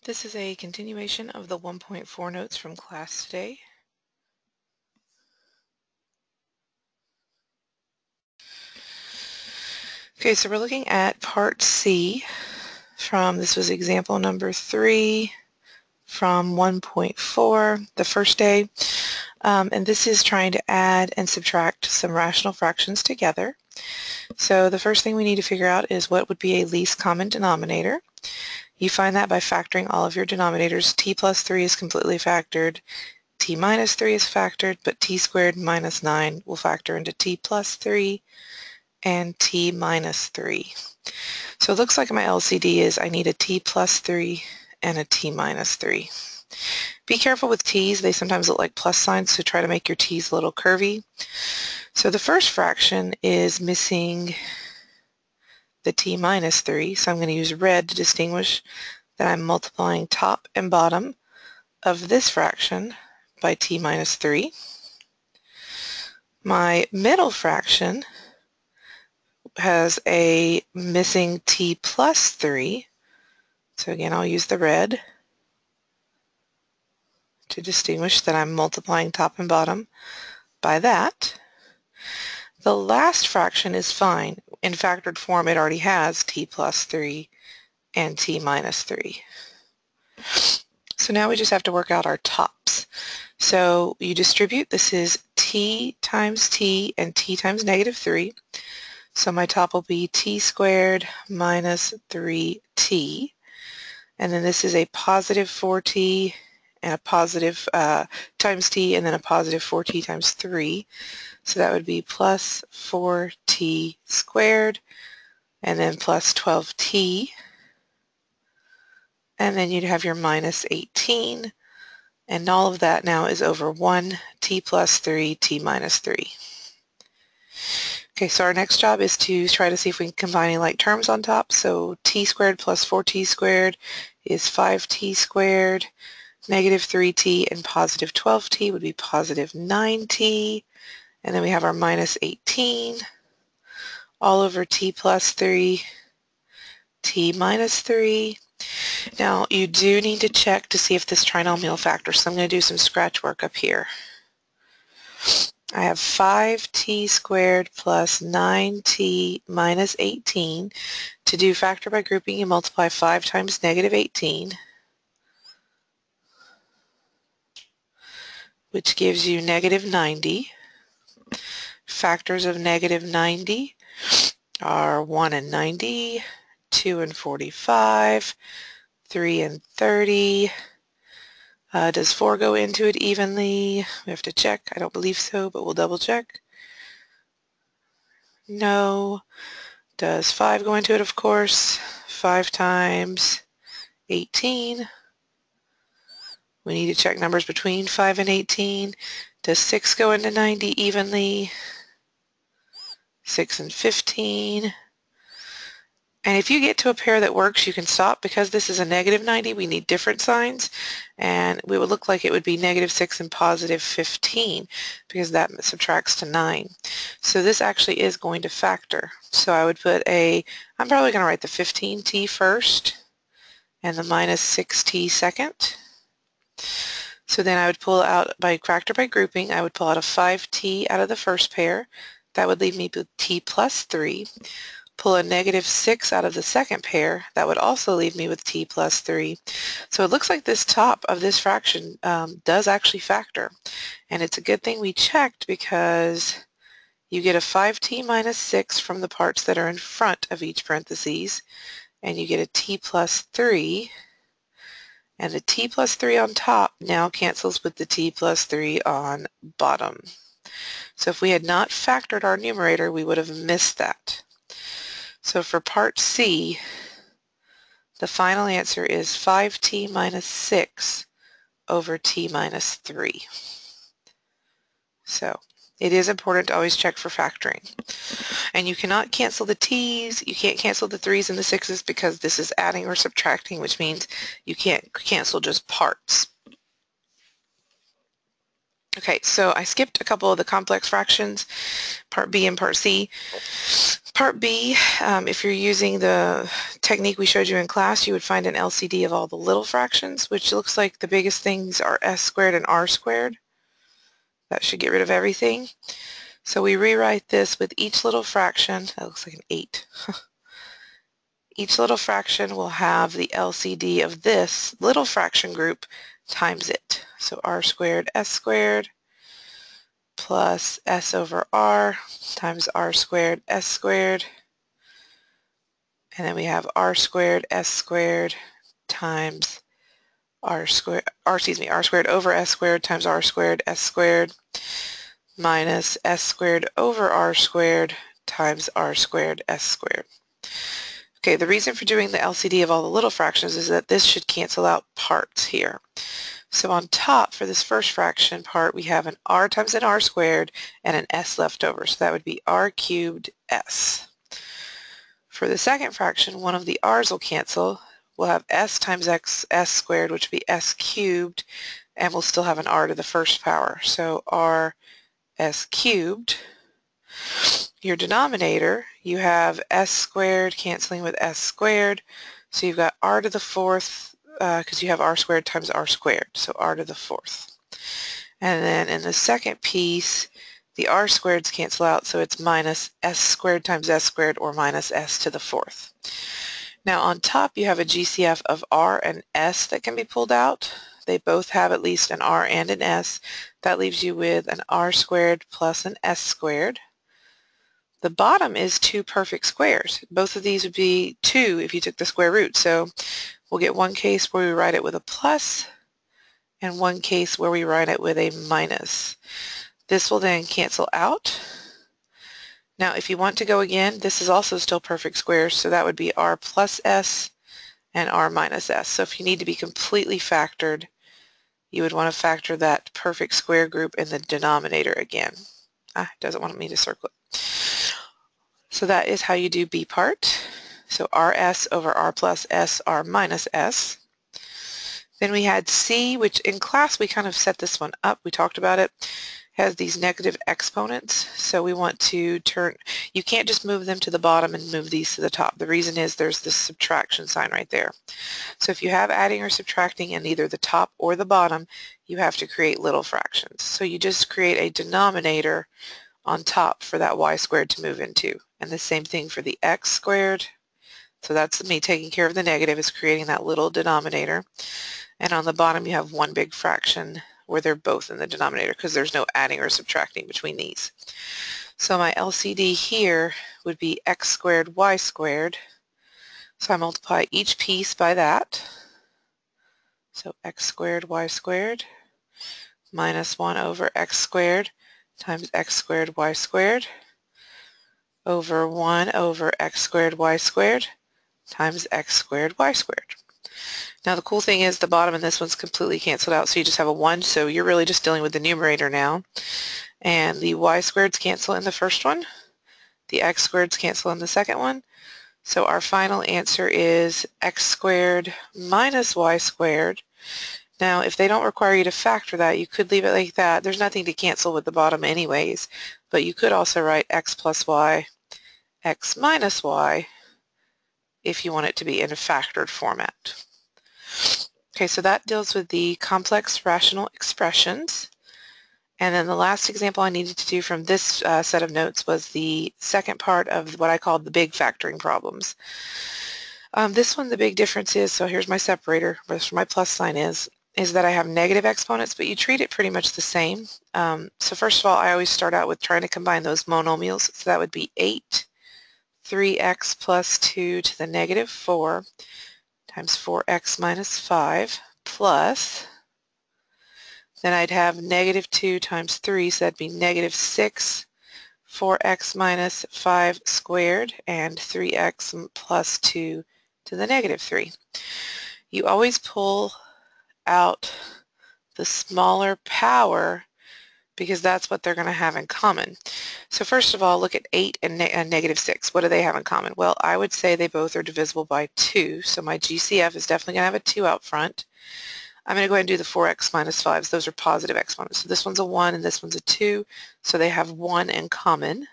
This is a continuation of the 1.4 notes from class today. Okay, so we're looking at part C from, this was example number 3 from 1.4, the first day. And this is trying to add and subtract some rational fractions together. So the first thing we need to figure out is what would be a least common denominator. You find that by factoring all of your denominators. T plus 3 is completely factored. T minus 3 is factored, but t squared minus 9 will factor into t plus 3 and t minus 3. So it looks like my LCD is I need a t plus 3 and a t minus 3. Be careful with t's. They sometimes look like plus signs, so try to make your t's a little curvy. So the first fraction is missing the t minus 3, so I'm going to use red to distinguish that I'm multiplying top and bottom of this fraction by t minus 3. My middle fraction has a missing t plus 3. So again, I'll use the red to distinguish that I'm multiplying top and bottom by that. The last fraction is fine. In factored form, it already has t plus 3 and t minus 3. So now we just have to work out our tops. So you distribute, this is t times t and t times negative 3. So my top will be t squared minus 3t. And then this is a positive 4t and a positive times t, and then a positive 4t times 3. So that would be plus 4t squared, and then plus 12t. And then you'd have your minus 18. And all of that now is over 1, t plus 3, t minus 3. Okay, so our next job is to try to see if we can combine any like terms on top. So t squared plus 4t squared is 5t squared. Negative 3t and positive 12t would be positive 9t. And then we have our minus 18 all over t plus 3, t minus 3. Now you do need to check to see if this trinomial factors. So I'm going to do some scratch work up here. I have 5t squared plus 9t minus 18. To do factor by grouping, you multiply 5 times negative 18, which gives you negative 90. Factors of negative 90 are 1 and 90, 2 and 45, 3 and 30. Does 4 go into it evenly? We have to check. I don't believe so, but we'll double check. No. Does 5 go into it? Of course. 5 times 18. We need to check numbers between 5 and 18. Does 6 go into 90 evenly? 6 and 15. And if you get to a pair that works, you can stop. Because this is a negative 90, we need different signs. And we would look like it would be negative 6 and positive 15, because that subtracts to 9. So this actually is going to factor. So I would put I'm probably going to write the 15t first and the minus 6t second. So then I would pull out, by factor by grouping, I would pull out a 5t out of the first pair. That would leave me with t plus 3. Pull a negative 6 out of the second pair. That would also leave me with t plus 3. So it looks like this top of this fraction does actually factor. And it's a good thing we checked, because you get a 5t minus 6 from the parts that are in front of each parentheses, and you get a t plus 3. And the t plus 3 on top now cancels with the t plus 3 on bottom. So if we had not factored our numerator, we would have missed that. So for part C, the final answer is 5t minus 6 over t minus 3. So it is important to always check for factoring. And you cannot cancel the t's, you can't cancel the 3's and the 6's, because this is adding or subtracting, which means you can't cancel just parts. Okay, so I skipped a couple of the complex fractions, part B and part C. Part B, if you're using the technique we showed you in class, you would find an LCD of all the little fractions, which looks like the biggest things are s squared and r squared. That should get rid of everything. So we rewrite this with each little fraction. That looks like an 8. Each little fraction will have the LCD of this little fraction group times it. So r squared s squared plus s over r times r squared s squared. And then we have r squared s squared times r squared over s squared times r squared s squared minus s squared over r squared times r squared s squared. Okay, the reason for doing the LCD of all the little fractions is that this should cancel out parts here. So on top for this first fraction part, we have an r times an r squared and an s left over. So that would be r cubed s. For the second fraction, one of the r's will cancel. We'll have s times s squared, which would be s cubed, and we'll still have an r to the first power. So r s cubed. Your denominator, you have s squared canceling with s squared. So you've got r to the fourth, because you have r squared times r squared, so r to the fourth. And then in the second piece, the r squareds cancel out, so it's minus s squared times s squared, or minus s to the fourth. Now on top you have a GCF of r and s that can be pulled out. They both have at least an r and an s. That leaves you with an r squared plus an s squared. The bottom is two perfect squares. Both of these would be 2 if you took the square root. So we'll get one case where we write it with a plus and one case where we write it with a minus. This will then cancel out. Now if you want to go again, this is also still perfect squares, so that would be r plus s and r minus s. So if you need to be completely factored, you would want to factor that perfect square group in the denominator again. It doesn't want me to circle it. So that is how you do B part. So rs over r plus s, r minus s. Then we had C, which in class we kind of set this one up. We talked about it. Has these negative exponents. So we want to turn, you can't just move them to the bottom and move these to the top. The reason is there's this subtraction sign right there. So if you have adding or subtracting in either the top or the bottom, you have to create little fractions. So you just create a denominator on top for that y squared to move into. And the same thing for the x squared. So that's me taking care of the negative, is creating that little denominator. And on the bottom you have one big fraction where they're both in the denominator because there's no adding or subtracting between these. So my LCD here would be x squared y squared. So I multiply each piece by that. So x squared y squared minus 1 over x squared times x squared y squared over 1 over x squared y squared times x squared y squared. Now the cool thing is the bottom in this one's completely canceled out, so you just have a 1, so you're really just dealing with the numerator now. And the y squareds cancel in the first one. The x squareds cancel in the second one. So our final answer is x squared minus y squared. Now if they don't require you to factor that, you could leave it like that. There's nothing to cancel with the bottom anyways, but you could also write x plus y, x minus y, if you want it to be in a factored format. Okay, so that deals with the complex rational expressions. And then the last example I needed to do from this set of notes was the second part of what I called the big factoring problems. This one, the big difference is, so here's my separator, where my plus sign is that I have negative exponents, but you treat it pretty much the same. So first of all, I always start out with trying to combine those monomials. So that would be 8, 3x plus 2 to the negative 4 times 4x minus 5 plus, then I'd have negative 2 times 3, so that'd be negative 6, 4x minus 5 squared, and 3x plus 2 to the negative 3. You always pull out the smaller power because that's what they're going to have in common. So first of all, look at 8 and negative 6. What do they have in common? Well, I would say they both are divisible by 2, so my GCF is definitely going to have a 2 out front. I'm going to go ahead and do the 4x minus 5s. Those are positive exponents. So this one's a 1 and this one's a 2, so they have 1 in common.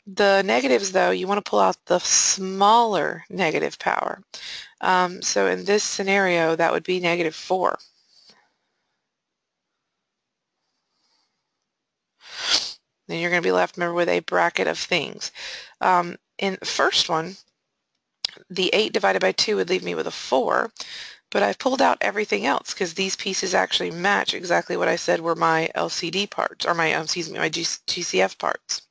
The negatives, though, you want to pull out the smaller negative power. So in this scenario, that would be negative 4. Then you're going to be left, remember, with a bracket of things. In the first one, the 8 divided by 2 would leave me with a 4, but I've pulled out everything else because these pieces actually match exactly what I said were my LCD parts, or my, my GCF parts.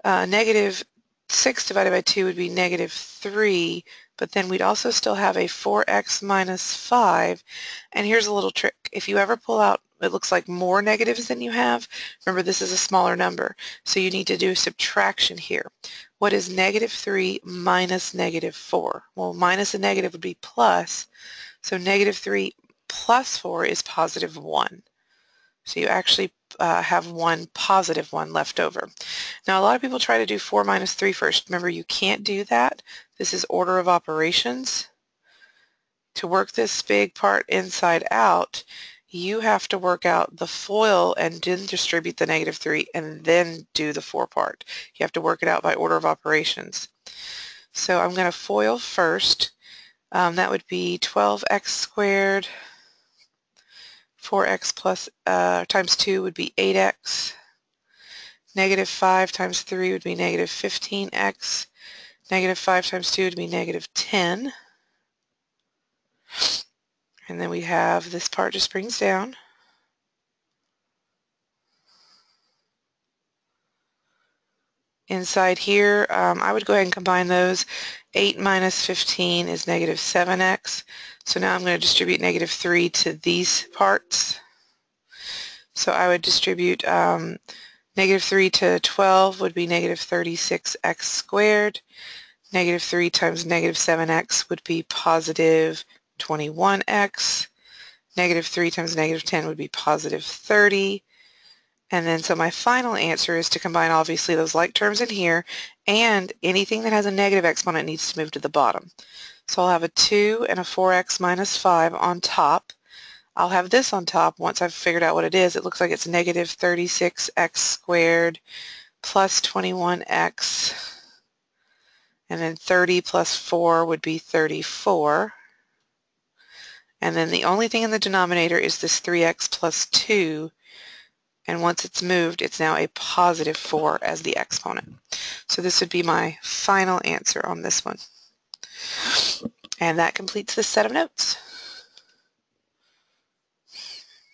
Negative 6 divided by 2 would be negative 3, but then we'd also still have a 4x minus 5. And here's a little trick. If you ever pull out, it looks like more negatives than you have, remember this is a smaller number, so you need to do subtraction here. What is negative 3 minus negative 4? Well, minus a negative would be plus, so negative 3 plus 4 is positive 1. So you actually have one positive one left over. Now a lot of people try to do 4 minus 3 first. Remember, you can't do that. This is order of operations. To work this big part inside out, you have to work out the FOIL and then distribute the negative 3 and then do the 4 part. You have to work it out by order of operations. So I'm going to FOIL first. That would be 12x squared. 4x plus times 2 would be 8x. Negative 5 times 3 would be negative 15x. Negative 5 times 2 would be negative 10. And then we have this part just brings down. Inside here, I would go ahead and combine those. 8 minus 15 is negative 7x. So now I'm going to distribute negative 3 to these parts. So I would distribute negative 3 to 12 would be negative 36x squared. Negative 3 times negative 7x would be positive 21x. Negative 3 times negative 10 would be positive 30. And then so my final answer is to combine obviously those like terms in here, and anything that has a negative exponent needs to move to the bottom. So I'll have a 2 and a 4x minus 5 on top. I'll have this on top once I've figured out what it is. It looks like it's negative 36x squared plus 21x. And then 30 plus 4 would be 34. And then the only thing in the denominator is this 3x plus 2. And once it's moved, it's now a positive 4 as the exponent. So this would be my final answer on this one. And that completes this set of notes.